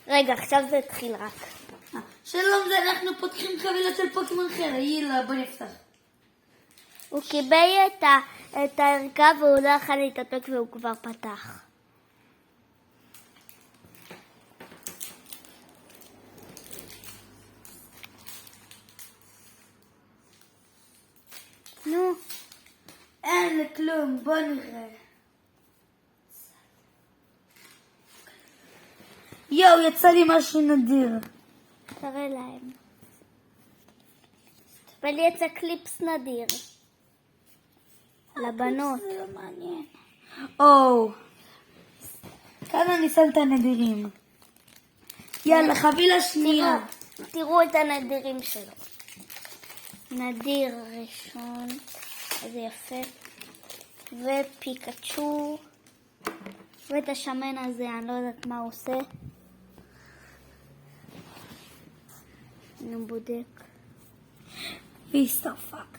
רגע, עכשיו זה התחיל רק. שלום, זה אנחנו פותחים חבילה של פוקימון חרא. יאללה, בוא נפתח. הוא קיבל את הערכה והוא לא יכול להתאפק והוא כבר פתח. נו, אין לכלום, בוא נראה. יואו, יצא לי משהו נדיר. תראה להם. ולי יצא קליפס נדיר. לבנות. זה לא מעניין. או, כאן אני שם את הנדירים. יאללה, חבילה שנייה. תראו את הנדירים שלו. נדיר ראשון, איזה יפה. ופיקצ'ו. ואת השמן הזה, אני לא יודעת מה הוא עושה. אני בודק. ויסטר פאק.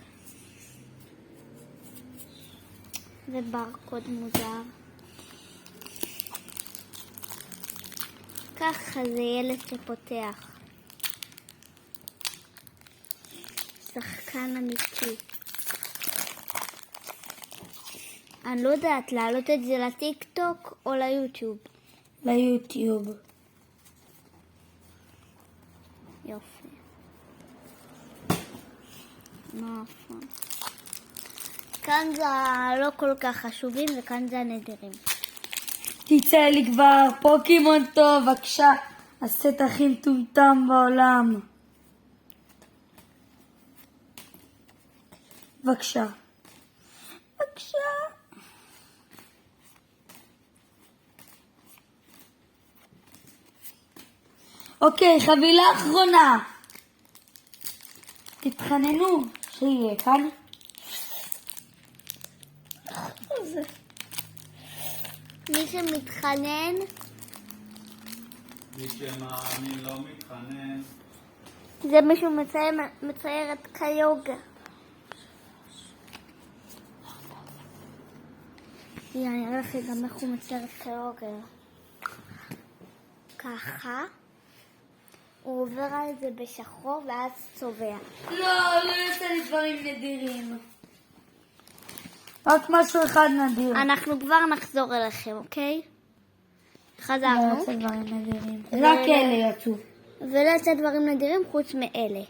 זה ברקוד מוזר. ככה זה ילד שפותח. שחקן אמיתי. אני לא יודעת להעלות את זה לטיק טוק או ליוטיוב. ליוטיוב. יופי. נכון. כאן זה לא כל כך חשובים וכאן זה הנדירים. תצא לי כבר, פוקימון טוב, בבקשה. הסט הכי מטומטם בעולם. בבקשה. בבקשה. אוקיי, חבילה אחרונה. תתחננו שיהיה כאן. מי שמתחנן, מי שמאמין לא מתחנן. זה מישהו מצייר את קיוגה. אני אראה לכם גם איך הוא מצייר את קיוגה. ככה. הוא עובר על זה בשחור ואז צובע. לא, לא יוצא לי דברים נדירים. רק משהו אחד נדיר. אנחנו כבר נחזור אליכם, אוקיי? לא חזרנו. יוצא דברים נדירים. רק אלה יצאו. ולא יצא דברים נדירים חוץ מאלה.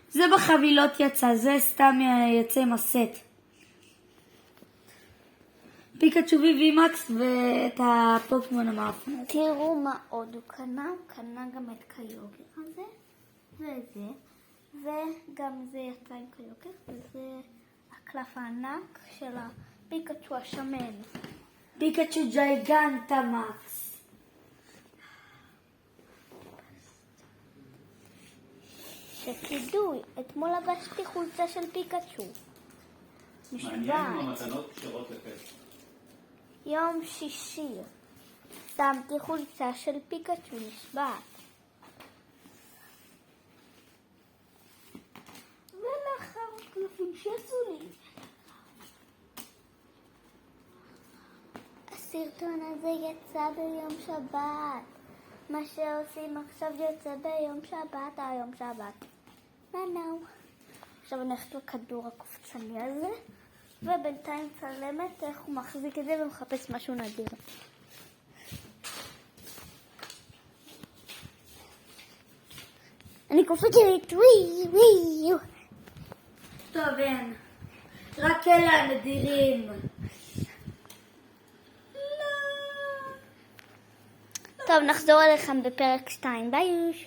זה בחבילות יצא, זה סתם יצא עם הסט. פיקצ'ו וימקס ואת הפוקימון המאפן. תראו מה עוד הוא קנה. הוא קנה גם את קיוגר הזה. וזה. וגם זה יצא עם קיוגר. וזה הקלף הענק של הפיקצ'ו השמן. פיקצ'ו ג'ייגנטה מקס. שתדעו, אתמול לבשתי חולצה של פיקצ'ו. מעניין אם המתנות קשרות לפסח. יום שישי שמתי חולצה של פיקצ'ו נשבעת. ולאחר הקלפים שיצאו לי. הסרטון הזה יצא ביום שבת. מה שעושים עכשיו יוצא ביום שבת, היום שבת. נו. עכשיו אני הולכת לכדור הקופצני הזה. ובינתיים צלמת איך הוא מחזיק את זה ומחפש משהו נדיר. אני קופצת וואי. טוב, אין. רק אלה הנדירים. טוב, נחזור אליכם בפרק 2. ביי.